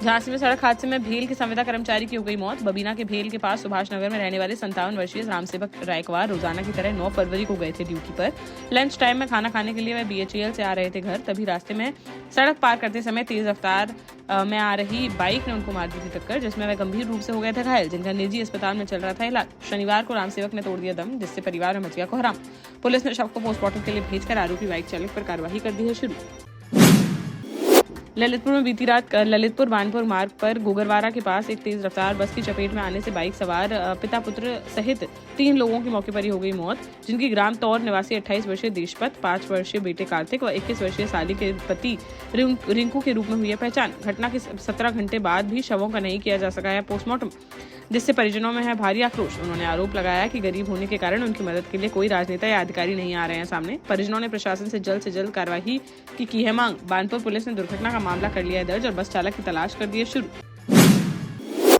झांसी में सड़क हादसे में भेल के संविदा कर्मचारी की हो गई मौत। बबीना के भेल के पास सुभाष नगर में रहने वाले 57 वर्षीय रामसेवक रायकवार रोजाना की तरह 9 फरवरी को गए थे ड्यूटी पर। लंच टाइम में खाना खाने के लिए वह BHEL से आ रहे थे घर। तभी रास्ते में सड़क पार करते समय तेज रफ्तार में आ रही बाइक ने उनको मार दी थी टक्कर, जिसमें वह गंभीर रूप से हो गए थे घायल, जिनका निजी अस्पताल में चल रहा था इलाज। शनिवार को रामसेवक ने तोड़ दिया दम, जिससे परिवार में मच गया कोहराम। पुलिस ने शव को पोस्टमार्टम के लिए भेजकर आरोपी बाइक चालक पर कार्रवाई कर दी है शुरू। ललितपुर में बीती रात ललितपुर बानपुर मार्ग पर गोगरवारा के पास एक तेज रफ्तार बस की चपेट में आने से बाइक सवार पिता पुत्र सहित 3 लोगों की मौके पर ही हो गई मौत, जिनकी ग्राम तौर निवासी 28 वर्षीय देशपत, 5 वर्षीय बेटे कार्तिक व 21 वर्षीय साली के पति रिंकू के रूप में हुई है पहचान। घटना के 17 घंटे बाद भी शवों का नहीं किया जा सका है पोस्टमार्टम, जिससे परिजनों में है भारी आक्रोश। उन्होंने आरोप लगाया कि गरीब होने के कारण उनकी मदद के लिए कोई राजनेता या अधिकारी नहीं आ रहे हैं सामने। परिजनों ने प्रशासन से जल्द कार्रवाई की है मांग। बानपुर पुलिस ने दुर्घटना का मामला कर लिया है दर्ज और बस चालक की तलाश कर दी है शुरू।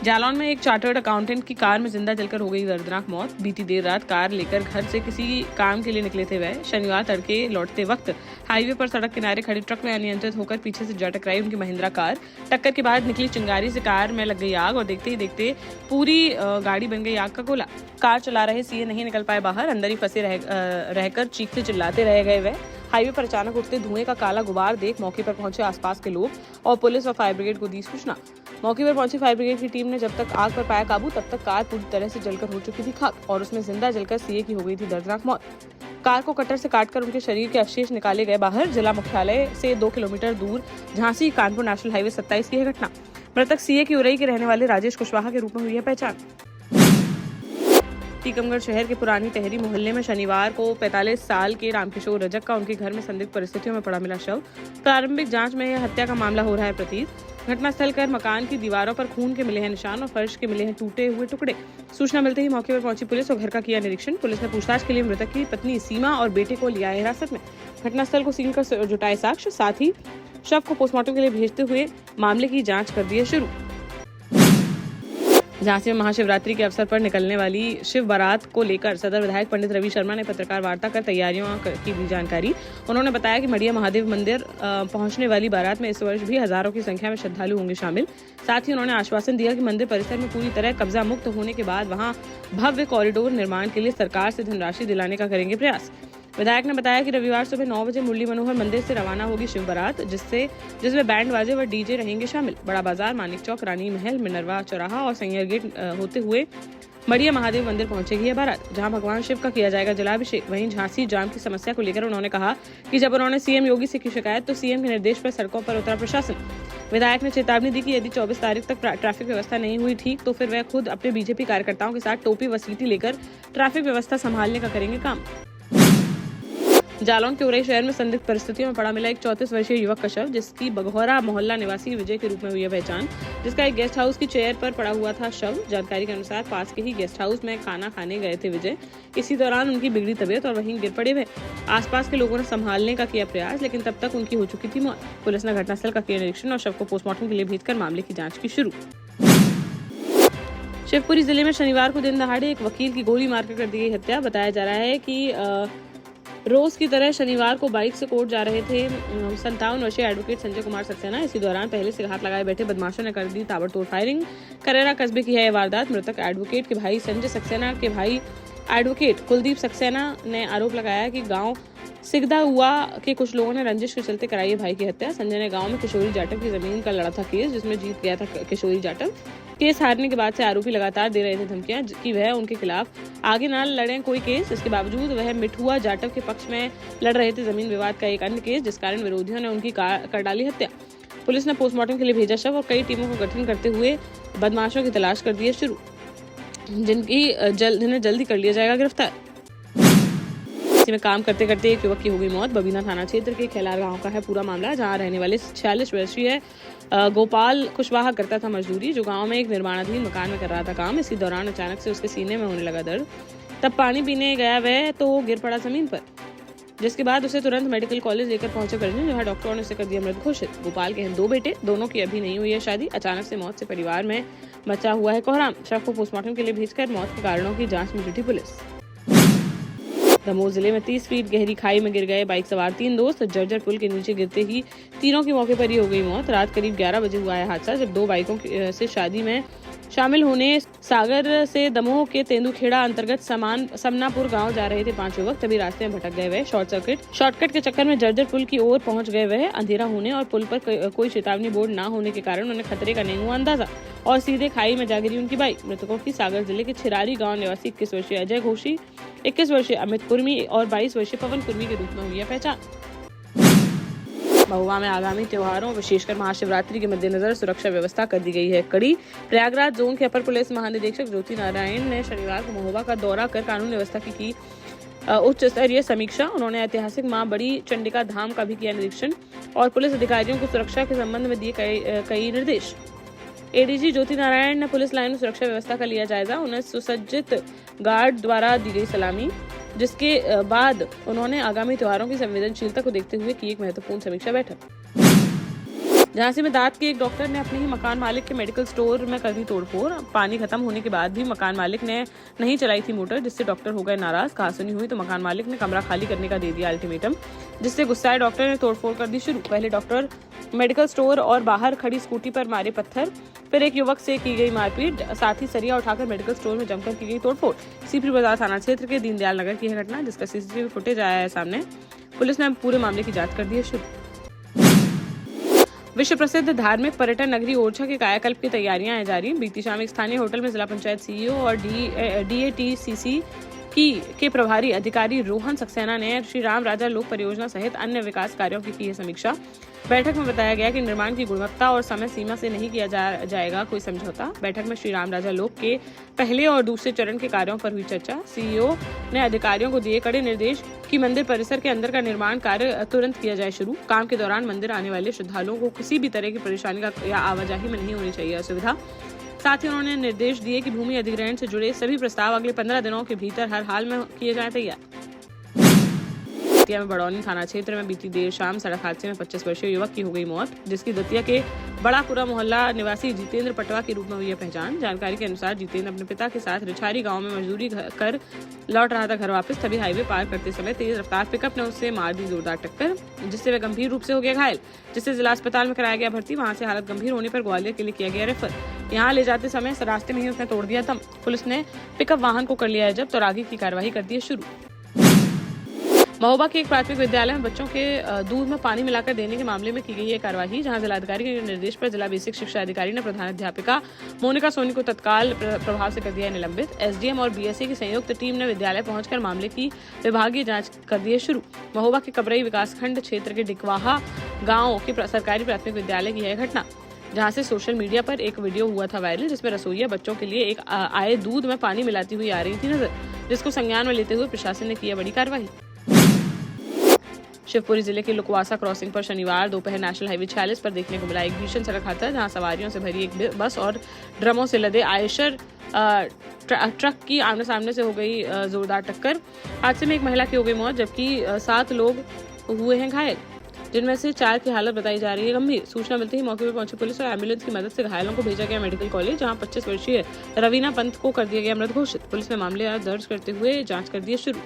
जालौन में एक चार्टर्ड अकाउंटेंट की कार में जिंदा जलकर हो गई दर्दनाक मौत। बीती देर रात कार लेकर घर से किसी काम के लिए निकले थे वह। शनिवार तड़के लौटते वक्त हाईवे पर सड़क किनारे खड़ी ट्रक में अनियंत्रित होकर पीछे से जा टकराई उनकी महिंद्रा कार। टक्कर के बाद निकली चिंगारी से कार में लग गई आग और देखते ही देखते पूरी गाड़ी बन गई आग का गोला। कार चला रहे सीए नहीं निकल पाए बाहर, अंदर ही फंसे रहकर चीखते चिल्लाते रह गए वह। हाईवे पर अचानक उठते धुएं का काला गुबार देख मौके पर पहुंचे आसपास के लोग और पुलिस और फायर ब्रिगेड को दी सूचना। मौके पर पहुंची फायर ब्रिगेड की टीम ने जब तक आग पर पाया काबू, तब तक कार पूरी तरह से जलकर हो चुकी थी खाक और उसमें जिंदा जलकर सीए की हो गई थी दर्दनाक मौत। कार को कटर से काटकर उनके शरीर के अवशेष निकाले गए बाहर। जिला मुख्यालय से 2 किलोमीटर दूर झांसी कानपुर नेशनल हाईवे 27 की है घटना। मृतक सीए की उरई के रहने वाले राजेश कुशवाहा के रूप में हुई है पहचान। टीकमगढ़ शहर के पुरानी तहरी मोहल्ले में शनिवार को 45 साल के रामकिशोर रजक का उनके घर में संदिग्ध परिस्थितियों में पड़ा मिला शव। प्रारंभिक जांच में यह हत्या का मामला हो रहा है प्रतीत। घटनास्थल कर मकान की दीवारों पर खून के मिले हैं निशान और फर्श के मिले हैं टूटे हुए टुकड़े। सूचना मिलते ही मौके पर पहुंची पुलिस और घर का किया निरीक्षण। पुलिस ने पूछताछ के लिए मृतक की पत्नी सीमा और बेटे को लिया है हिरासत में। घटनास्थल को सील कर जुटाए साक्ष्य, साथ ही शव को पोस्टमार्टम के लिए भेजते हुए मामले की जाँच कर दी है शुरू। झांसी में महाशिवरात्रि के अवसर पर निकलने वाली शिव बारात को लेकर सदर विधायक पंडित रवि शर्मा ने पत्रकार वार्ता कर तैयारियों की दी जानकारी। उन्होंने बताया कि मड़िया महादेव मंदिर पहुंचने वाली बारात में इस वर्ष भी हजारों की संख्या में श्रद्धालु होंगे शामिल। साथ ही उन्होंने आश्वासन दिया कि मंदिर परिसर में पूरी तरह कब्जा मुक्त होने के बाद वहां भव्य कॉरिडोर निर्माण के लिए सरकार से धनराशि दिलाने का करेंगे प्रयास। विधायक ने बताया कि रविवार सुबह 9 बजे मुरली मनोहर मंदिर से रवाना होगी शिव बारात, जिसमें बैंड बाजे व डीजे रहेंगे शामिल। बड़ा बाजार, मानिक चौक, रानी महल, मिनरवा चौराहा और सैयर गेट होते हुए मड़िया महादेव मंदिर पहुंचेगी यह बारात, जहां भगवान शिव का किया जाएगा जलाभिषेक। वहीं झांसी जाम की समस्या को लेकर उन्होंने कहा कि जब उन्होंने सीएम योगी से की शिकायत तो सीएम के निर्देश पर सड़कों पर उतरा प्रशासन। विधायक ने चेतावनी दी कि यदि 24 तारीख तक ट्रैफिक व्यवस्था नहीं हुई ठीक तो फिर वह खुद अपने बीजेपी कार्यकर्ताओं के साथ टोपी व सीटी लेकर ट्रैफिक व्यवस्था संभालने का करेंगे काम। जालौन के उरई शहर में संदिग्ध परिस्थितियों में पड़ा मिला एक 34 वर्षीय युवक का शव, जिसकी बघौरा मोहल्ला निवासी विजय के रूप में हुई है पहचान, जिसका एक गेस्ट हाउस की चेयर पर पड़ा हुआ था शव। जानकारी के अनुसार पास के ही गेस्ट हाउस में खाना खाने गए थे विजय। इसी दौरान उनकी बिगड़ी तबीयत और वहीं गिर पड़े हुए। आसपास के लोगों ने संभालने का किया प्रयास, लेकिन तब तक उनकी हो चुकी थी मौत। पुलिस ने घटनास्थल का किया निरीक्षण और शव को पोस्टमार्टम के लिए भेजकर मामले की जाँच की शुरू। शिवपुरी जिले में शनिवार को दिन दहाड़े एक वकील की गोली मारकर कर दी गई हत्या। बताया जा रहा है कि रोज की तरह शनिवार को बाइक से कोर्ट जा रहे थे 57 वर्षीय एडवोकेट संजय कुमार सक्सेना। इसी दौरान पहले से घात लगाए बैठे बदमाशों ने कर दी ताबड़तोड़ फायरिंग। करेरा कस्बे की है यह वारदात। मृतक एडवोकेट के भाई संजय सक्सेना के भाई एडवोकेट कुलदीप सक्सेना ने आरोप लगाया कि गांव सिगदा हुआ के कुछ लोगों ने रंजिश के चलते कराई है भाई की हत्या। संजय ने गांव में किशोरी जाटव की जमीन का लड़ा था केस, जिसमें जीत गया था किशोरी जाटव। केस हारने के बाद से आरोपी लगातार दे रहे थे धमकियां कि वह उनके खिलाफ आगे न लड़े कोई केस। इसके बावजूद वह मिठुआ जाटव के पक्ष में लड़ रहे थे जमीन विवाद का एक अन्य केस, जिस कारण विरोधियों ने उनकी कर डाली हत्या। पुलिस ने पोस्टमार्टम के लिए भेजा शव और कई टीमों का गठन करते हुए बदमाशों की तलाश कर दी है शुरू, जिन्हें जल्दी कर लिया जाएगा गिरफ्तार। में काम करते करते एक युवक की हो गई मौत। बबीना थाना क्षेत्र के खेलार गांव का है पूरा मामला, जहां रहने वाले 46 वर्षीय गोपाल कुशवाहा करता था मजदूरी, जो गांव में एक निर्माणाधीन मकान में कर रहा था काम। इसी दौरान अचानक से उसके सीने में होने लगा दर्द। तब पानी पीने गया वह तो गिर पड़ा जमीन पर, जिसके बाद उसे तुरंत मेडिकल कॉलेज लेकर पहुंचे परिजन, जहां डॉक्टरों ने उसे कर दिया मृत घोषित। गोपाल के हैं 2 बेटे, दोनों की अभी नहीं हुई है शादी। अचानक से मौत से परिवार में मचा हुआ है कोहराम। शव को पोस्टमार्टम के लिए भेजकर मौत के कारणों की जांच में जुटी पुलिस। दमोह जिले में 30 फीट गहरी खाई में गिर गए बाइक सवार 3 दोस्त। जर्जर पुल के नीचे गिरते ही तीनों की मौके पर ही हो गई मौत। रात करीब 11 बजे हुआ है हादसा, जब 2 बाइकों से शादी में शामिल होने सागर से दमोह के तेंदुखेड़ा अंतर्गत समनापुर गांव जा रहे थे 5 युवक। तभी रास्ते में भटक गए वह। शॉर्टकट के चक्कर में जर्जर पुल की ओर पहुंच गए वह। अंधेरा होने और पुल पर कोई चेतावनी बोर्ड न होने के कारण उन्हें खतरे का नहीं हुआ अंदाजा और सीधे खाई में जा गिरी उनकी बाइक। मृतकों की सागर जिले के छिरारी गाँव निवासी 21 वर्षीय अजय घोषी, 21 वर्षीय अमित कुर्मी और 22 वर्षीय पवन कुर्मी के रूप में हुई है पहचान। महुआ में आगामी त्योहारों विशेषकर महाशिवरात्रि के मद्देनजर सुरक्षा व्यवस्था कर दी गई है कड़ी। प्रयागराज जोन के अपर पुलिस महानिदेशक ज्योति नारायण ने शनिवार को महुआ का दौरा कर कानून व्यवस्था की उच्च स्तरीय समीक्षा। उन्होंने ऐतिहासिक मां बड़ी चंडिका धाम का भी किया निरीक्षण और पुलिस अधिकारियों को सुरक्षा के संबंध में दिए कई निर्देश। एडीजी ज्योति नारायण ने पुलिस लाइन में सुरक्षा व्यवस्था का लिया जायजा। उन्हें सुसज्जित गार्ड द्वारा दी गई सलामी, जिसके बाद उन्होंने आगामी त्योहारों की संवेदनशीलता को देखते हुए की एक महत्वपूर्ण समीक्षा बैठक। झांसी में दांत के एक डॉक्टर ने अपने ही मकान मालिक के मेडिकल स्टोर में कर दी तोड़फोड़। पानी खत्म होने के बाद भी मकान मालिक ने नहीं चलाई थी मोटर, जिससे डॉक्टर हो गए नाराज। कहासुनी हुई तो मकान मालिक ने कमरा खाली करने का दे दिया अल्टीमेटम, जिससे गुस्साए डॉक्टर ने तोड़फोड़ कर दी शुरू। पहले डॉक्टर मेडिकल स्टोर और बाहर खड़ी स्कूटी पर मारे पत्थर, फिर एक युवक से की गई मारपीट, साथ ही सरिया उठाकर मेडिकल स्टोर में जमकर की गई तोड़फोड़। सीपी बाजार थाना क्षेत्र के दीनदयाल नगर की यह घटना, जिसका सीसीटीवी फुटेज आया है सामने। पुलिस ने पूरे मामले की जांच कर दी है शुरू। विश्व प्रसिद्ध धार्मिक पर्यटन नगरी ओरछा के कायाकल्प की तैयारियां हैं जारी। बीती शाम एक स्थानीय होटल में जिला पंचायत सीईओ और डीएटीसीसी के प्रभारी अधिकारी रोहन सक्सेना ने श्री राम राजा लोक परियोजना सहित अन्य विकास कार्यों की है समीक्षा। बैठक में बताया गया कि निर्माण की गुणवत्ता और समय सीमा से नहीं किया जाएगा कोई समझौता। बैठक में श्री राम राजा लोक के पहले और दूसरे चरण के कार्यों पर हुई चर्चा। सीईओ ने अधिकारियों को दिए कड़े निर्देश कि मंदिर परिसर के अंदर का निर्माण कार्य तुरंत किया जाए शुरू। काम के दौरान मंदिर आने वाले श्रद्धालुओं को किसी भी तरह की परेशानी का या आवाजाही में नहीं होनी चाहिए असुविधा। साथ ही उन्होंने निर्देश दिए कि भूमि अधिग्रहण से जुड़े सभी प्रस्ताव अगले 15 दिनों के भीतर हर हाल में किए जाए तैयार। दतिया में बड़ौनी थाना क्षेत्र में बीती देर शाम सड़क हादसे में 25 वर्षीय युवक की हो गई मौत, जिसकी दतिया के बड़ापुरा मोहल्ला निवासी जितेंद्र पटवा के रूप में हुई है पहचान। जानकारी के अनुसार जितेंद्र अपने पिता के साथ रिछारी गांव में मजदूरी कर लौट रहा था घर वापस। तभी हाईवे पार करते समय तेज रफ्तार पिकअप ने उससे मार दी जोरदार टक्कर, जिससे वह गंभीर रूप से हो गया घायल, जिसे जिला अस्पताल में कराया गया भर्ती। वहां से हालत गंभीर होने पर ग्वालियर के लिए किया गया रेफर। यहाँ ले जाते समय रास्ते में ही उसने तोड़ दिया दम। पुलिस ने पिकअप वाहन को कर लिया है जब्त और आगे की कार्यवाही कर दी है शुरू। महोबा के एक प्राथमिक विद्यालय में बच्चों के दूध में पानी मिलाकर देने के मामले में की गई है कार्रवाई, जहां जिलाधिकारी के निर्देश पर जिला बेसिक शिक्षा अधिकारी ने प्रधानाध्यापिका मोनिका सोनी को तत्काल प्रभाव से कर दिया है निलंबित। एसडीएम और बीएसए की संयुक्त टीम ने विद्यालय पहुंचकर मामले की विभागीय जांच कर दी है शुरू। महोबा के कबरई विकासखंड क्षेत्र के डिकवाहा गाँव के सरकारी प्राथमिक विद्यालय की है घटना, जहां से सोशल मीडिया पर एक वीडियो हुआ था वायरल, जिसमें रसोइया बच्चों के लिए एक आए दूध में पानी मिलाती हुई आ रही थी नजर, जिसको संज्ञान में लेते हुए प्रशासन ने किया बड़ी कार्रवाई। शिवपुरी जिले के लुकवासा क्रॉसिंग पर शनिवार दोपहर नेशनल हाईवे 46 पर देखने को मिला एक भीषण सड़क हादसा, जहां सवारियों से भरी एक बस और ड्रमों से लदे आयशर ट्रक की आमने सामने से हो गई जोरदार टक्कर। हादसे में एक महिला की हो गई मौत, जबकि 7 लोग हुए हैं घायल, जिनमें से 4 की हालत बताई जा रही है गंभीर। सूचना मिलते ही मौके पर पहुंची पुलिस और एम्बुलेंस की मदद से घायलों को भेजा गया मेडिकल कॉलेज, जहां 25 वर्षीय रवीना पंत को कर दिया गया मृत घोषित। पुलिस ने मामले दर्ज करते हुए जांच कर दी है शुरू।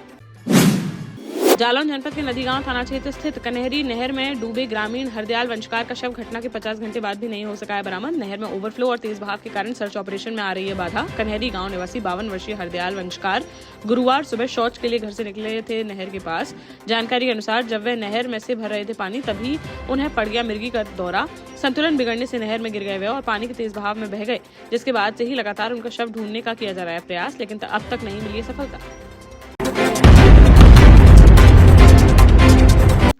जालौन जनपद के नदीगांव थाना क्षेत्र स्थित कन्हरी नहर में डूबे ग्रामीण हरदयाल वंशकार का शव घटना के 50 घंटे बाद भी नहीं हो सका है बरामद। नहर में ओवरफ्लो और तेज बहाव के कारण सर्च ऑपरेशन में आ रही है बाधा। कन्हरी गांव निवासी 52 वर्षीय हरदयाल वंशकार गुरुवार सुबह शौच के लिए घर से निकले थे नहर के पास। जानकारी के अनुसार जब वे नहर में से भर रहे थे पानी, तभी उन्हें पड़ गया मिर्गी का दौरा। संतुलन बिगड़ने से नहर में गिर गए वे और पानी के तेज बहाव में बह गए, जिसके बाद से ही लगातार उनका शव ढूंढने का किया जा रहा है प्रयास, लेकिन अब तक नहीं मिली सफलता।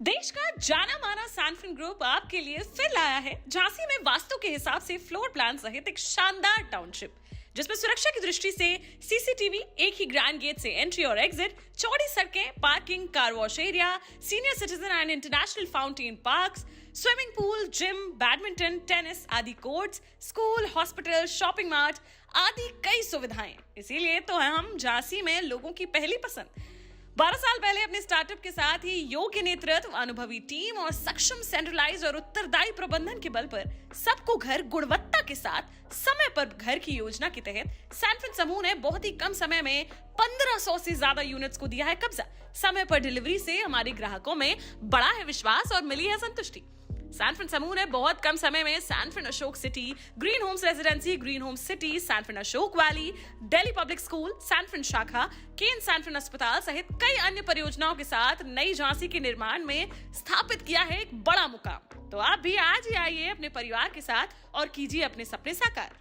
देश का जाना माना सैनफिन ग्रुप आपके लिए फिर लाया है झांसी में वास्तु के हिसाब से फ्लोर प्लान सहित एक शानदार टाउनशिप, जिसमें सुरक्षा की दृष्टि से सीसीटीवी, एक ही ग्रैंड गेट से एंट्री और एग्जिट, चौड़ी सड़कें, parking, car wash area, senior citizen and international fountain parks, swimming pool, gym, badminton, tennis आदि courts, school, hospital, shopping mart आदि कई सुविधाएं। इसीलिए तो हम झांसी में लोगों की पहली पसंद। 12 साल पहले अपने स्टार्टअप के साथ ही योग्य नेतृत्व, अनुभवी टीम और सक्षम सेंट्रलाइज और उत्तरदायी प्रबंधन के बल पर सबको घर गुणवत्ता के साथ समय पर घर की योजना के तहत सैनफिन समूह ने बहुत ही कम समय में 1500 से ज्यादा यूनिट्स को दिया है कब्जा। समय पर डिलीवरी से हमारे ग्राहकों में बढ़ा है विश्वास और मिली है संतुष्टि। सैनफिन समूह ने बहुत कम समय में Sanfin Ashok city, green homes residency, green homes city, Sanfin Ashok valley, Delhi public school, Sanfin शाखा, केन सैनफिन अस्पताल सहित कई अन्य परियोजनाओं के साथ नई झांसी के निर्माण में स्थापित किया है एक बड़ा मुकाम। तो आप भी आज ही आइए अपने परिवार के साथ और कीजिए अपने सपने साकार।